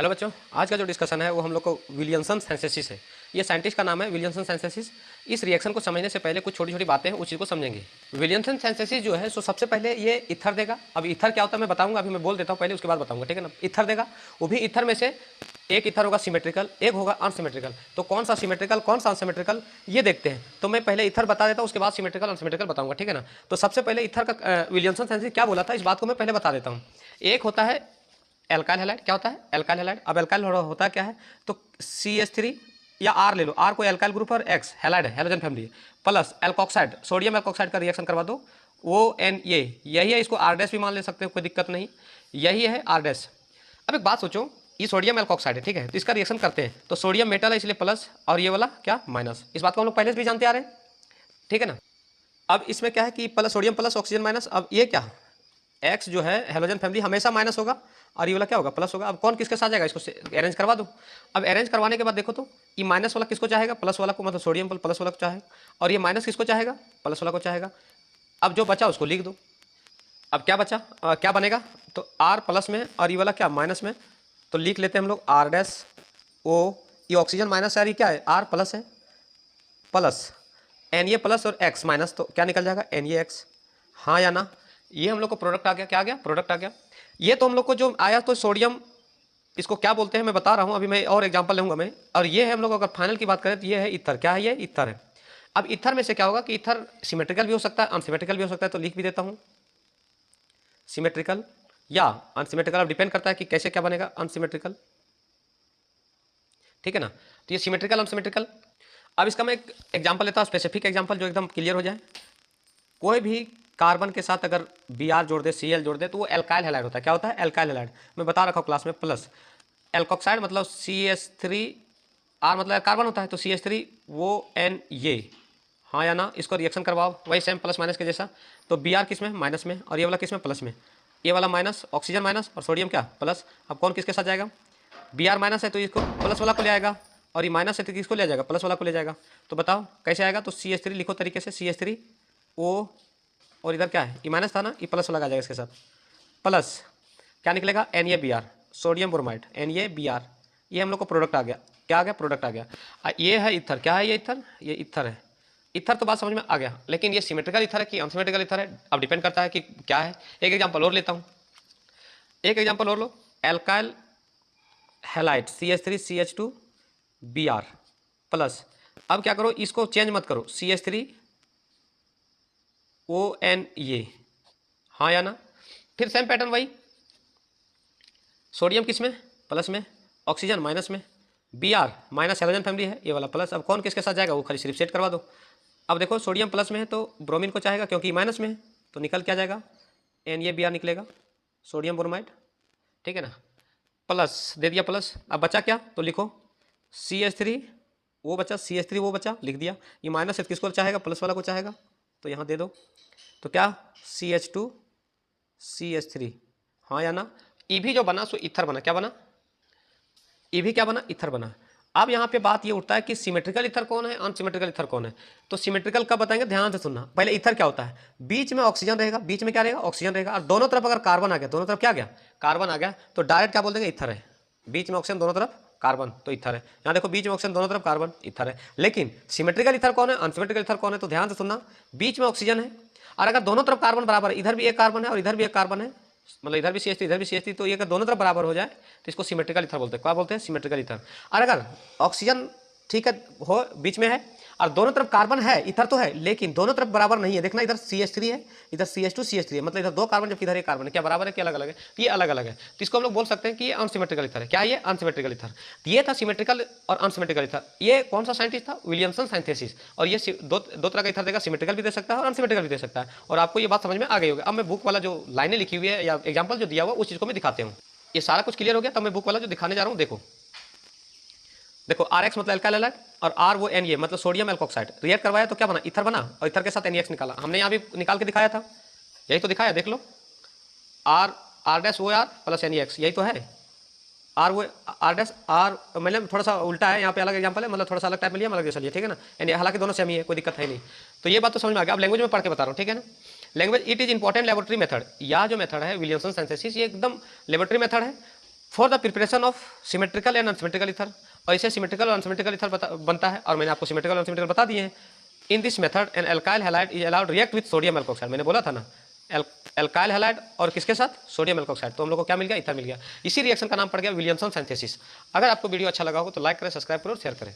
Hello बच्चों, आज का जो डिस्कशन है वो हम लोग को विलियमसन सिंथेसिस है। ये साइंटिस्ट का नाम है विलियमसन सिंथेसिस। इस रिएक्शन को समझने से पहले कुछ छोटी छोटी बातें हैं, उस चीज़ को समझेंगे। विलियमसन सिंथेसिस जो है सो सबसे पहले ये ईथर देगा। अब ईथर क्या होता है मैं बताऊंगा, अभी मैं बोल देता हूँ पहले, उसके बाद बताऊंगा, ठीक है ना। ईथर देगा, वो भी ईथर में से एक ईथर होगा सिमेट्रिकल, एक होगा अनसिमेट्रिकल। तो कौन सा सिमेट्रिकल कौन सा अनसिमेट्रिकल ये देखते हैं। तो मैं पहले ईथर बता देता हूँ, उसके बाद सिमेट्रिकल अनसिमेट्रिकल बताऊंगा, ठीक है ना। तो सबसे पहले ईथर का विलियमसन सिंथेसिस क्या बोला था, इस बात को मैं पहले बता देता हूँ। एक होता है एल्काइल हैलाइड। क्या होता है एल्काइल हैलाइड। अब एल्काइल होता क्या है, तो CH3 या R ले लो, R कोई एल्काइल ग्रुप और X हैलाइड है, हैलोजन फैमिली है, प्लस एल्कोक्साइड, सोडियम एल्कोक्साइड का रिएक्शन करवा दो, वो N यही है। इसको R डैश भी मान ले सकते हो, कोई दिक्कत नहीं, यही है R डैश। अब एक बात सोचो, ये सोडियम एल्कोक्साइड है, ठीक है, तो इसका रिएक्शन करते हैं तो सोडियम मेटल है इसलिए प्लस, और ये वाला क्या माइनस। इस बात को हम लोग पहले से भी जानते आ रहे हैं, ठीक है ना। अब इसमें क्या है कि plus sodium plus oxygen minus. अब ये क्या, एक्स जो है हेलोजन फैमिली हमेशा माइनस होगा और ये वाला क्या होगा प्लस होगा। अब कौन किसके साथ जाएगा, इसको अरेंज करवा दो। अब अरेंज करवाने के बाद देखो तो ये माइनस वाला किसको चाहेगा, प्लस वाला को, मतलब सोडियम प्लस वाला को चाहेगा, और ये माइनस किसको चाहेगा, प्लस वाला को चाहेगा। अब जो बचा उसको लिख दो। अब क्या बचा, क्या बनेगा, तो आर प्लस में और ये वाला क्या माइनस में, तो लिख लेते हैं हम लोग आर डैश ओ। ये ऑक्सीजन माइनस है, ये क्या है आर प्लस है, प्लस एन ए प्लस और एक्स माइनस, तो क्या निकल जाएगा एन ए एक्स, हाँ या ना। ये हम लोग को प्रोडक्ट आ गया, क्या आ गया प्रोडक्ट आ गया। ये तो हम लोग को जो आया तो सोडियम, इसको क्या बोलते हैं मैं बता रहा हूँ, अभी मैं और एग्जांपल लूँगा मैं। और ये है हम लोग अगर फाइनल की बात करें तो ये है ईथर। क्या है ये ईथर है। अब ईथर में से क्या होगा कि ईथर सिमेट्रिकल भी हो सकता है अनसिमेट्रिकल भी हो सकता है, तो लिख भी देता हूँ सिमेट्रिकल या अनसिमेट्रिकल। अब डिपेंड करता है कि कैसे क्या बनेगा अनसिमेट्रिकल, ठीक है ना। तो ये सिमेट्रिकल अनसिमेट्रिकल। अब इसका मैं एक एग्जाम्पल लेता हूँ, स्पेसिफिक एग्जाम्पल जो एकदम क्लियर हो जाए। कोई भी कार्बन के साथ अगर Br जोड़ दे, Cl जोड़ दे, तो वो एल्काइल हैलाइड होता है। क्या होता है एल्काइल हैलाइड, मैं बता रखा हूँ क्लास में। प्लस एल्कोक्साइड मतलब CH3, R मतलब कार्बन होता है, तो CH3 वो N ये, हाँ या ना। इसको रिएक्शन करवाओ वही सेम प्लस माइनस के जैसा। तो Br किस में माइनस में, और ये वाला किस में प्लस में, ये वाला माइनस ऑक्सीजन माइनस और सोडियम क्या प्लस। अब कौन किसके साथ जाएगा, Br माइनस है तो इसको प्लस वाला को ले आएगा, और ये माइनस है तो किसको ले जाएगा प्लस वाला को ले जाएगा। तो बताओ कैसे आएगा, तो CH3 लिखो तरीके से, CH3 O, और इधर क्या है ये माइनस था ना, ये प्लस वाला आ जाएगा इसके साथ, प्लस क्या निकलेगा NaBr, सोडियम ब्रोमाइड NaBr। ये हम लोग को प्रोडक्ट आ गया, क्या आ गया प्रोडक्ट आ गया। ये है ईथर। क्या है ये ईथर, ये ईथर है। ईथर तो बात समझ में आ गया, लेकिन ये सिमेट्रिकल ईथर है कि अनसिमेट्रिकल ईथर है, अब डिपेंड करता है कि क्या है। एक एग्जाम्पल और लेता हूँ, एक एग्जाम्पल और लो। Alkyl halide CH3CH2Br plus. अब क्या करो, इसको चेंज मत करो, CH3ON ये, हाँ या ना। फिर सेम पैटर्न वही, सोडियम किस में प्लस में, ऑक्सीजन माइनस में, Br माइनस हेलोजन फैमिली है ये वाला प्लस। अब कौन किसके साथ जाएगा वो खाली सिर्फ सेट करवा दो। अब देखो सोडियम प्लस में है तो ब्रोमीन को चाहेगा, क्योंकि माइनस में है, तो निकल क्या जाएगा NaBr निकलेगा, सोडियम ब्रोमाइड, ठीक है ना। प्लस दे दिया प्लस। अब बचा क्या, तो लिखो CH3 वो बचा, CH3 वो बचा, लिख दिया। ये माइनस है किसको चाहेगा प्लस वाला को चाहेगा, तो यहाँ दे दो। तो क्या CH2 CH3, हाँ या ना। ई भी जो बना सो ईथर बना, क्या बना ई भी क्या बना ईथर बना। अब यहाँ पे बात ये उठता है कि सिमेट्रिकल ईथर कौन है अनसिमेट्रिकल ईथर कौन है। तो सिमेट्रिकल कब बताएंगे, ध्यान से सुनना। पहले ईथर क्या होता है, बीच में ऑक्सीजन रहेगा, बीच में क्या रहेगा ऑक्सीजन रहेगा, और दोनों तरफ अगर कार्बन आ गया, दोनों तरफ क्या आ गया कार्बन आ गया, तो डायरेक्ट क्या बोल देंगे ईथर है। बीच में ऑक्सीजन दोनों तरफ कार्बन तो ईथर है। यहाँ देखो बीच में ऑक्सीजन दोनों तरफ कार्बन ईथर है। लेकिन सिमेट्रिकल ईथर कौन है अनसिमेट्रिकल ईथर कौन है, तो ध्यान से सुनना। बीच में ऑक्सीजन है और अगर दोनों तरफ कार्बन बराबर है, इधर भी एक कार्बन है और इधर भी एक कार्बन है, मतलब इधर भी CH3 इधर भी CH3, तो ये अगर दोनों तरफ बराबर हो जाए तो इसको सिमेट्रिकल ईथर बोलते हैं। क्या बोलते हैं सिमेट्रिकल ईथर। और अगर ऑक्सीजन ठीक है हो बीच में है और दोनों तरफ कार्बन है, ईथर तो है लेकिन दोनों तरफ बराबर नहीं है, देखना इधर CH3 है इधर CH2 CH3 है, मतलब इधर दो कार्बन जबकि इधर एक कार्बन है, क्या बराबर है क्या अलग अलग है, तो ये अलग अलग है। तो इसको हम लोग बोल सकते हैं कि ये अनसिमेट्रिकल ईथर है। क्या ये अनसिमेट्रिकल ईथर। ये था सिमेट्रिकल और अनसिमेट्रिकल ईथर। ये कौन सा साइंटिस्ट था, विलियमसन सिंथेसिस। और ये दो तरह का ईथर देगा, सिमेट्रिकल भी दे सकता है और अनसिमेट्रिकल भी दे सकता है। और आपको ये बात समझ में आ गई होगी। अब मैं बुक वाला जो लाइनें लिखी हुई है या एग्जाम्पल जो दिया हुआ उस चीज़ को मैं दिखाते हूँ। ये सारा कुछ क्लियर हो गया, तब मैं बुक वाला जो दिखाने जा रहा हूँ देखो। देखो RX मतलब एल्काइल हैलाइड और R वो Na मतलब सोडियम एल्कोक्साइड। रिएक्ट करवाया तो क्या बना ईथर बना, और ईथर के साथ NaX निकाला। हमने यहाँ भी निकाल के दिखाया था, यही तो दिखाया, देख लो। R dash O R plus NaX, यही तो है। R वो R डैश R, मतलब थोड़ा सा उल्टा है यहाँ पे, अलग एग्जाम्पल है, मतलब थोड़ा सा अलग टाइप में लिया, अलग जैसा लिया, ठीक है ना। हालांकि दोनों सेम ही है, कोई दिक्कत है नहीं। तो ये बात तो समझ में आ गया। अब लैंग्वेज में पढ़ के बता रहा हूँ, ठीक है ना। Language it is important laboratory method. यह जो मेथड है विलियमसन सिंथेसिस, ये एकदम लेबोरेटरी मेथड है। For the preparation of symmetrical and unsymmetrical ether, और इसे सिमेट्रिकल और अनसिमेट्रिकल ईथर बनता है, और मैंने आपको सिमेट्रिकल और अनसिमेट्रिकल बता दिए हैं। In this method an alkyl halide is allowed react with sodium alkoxide, मैंने बोला था ना एल्काइल हैलाइड और किसके साथ, सोडियम एल्कोक्साइड, तो हम लोग को क्या मिल गया, ईथर मिल गया। इसी रिएक्शन का नाम पड़ गया विलियमसन सिंथेसिस। अगर आपको वीडियो अच्छा लगा हो तो लाइक करें, सब्सक्राइब करें और शेयर करें।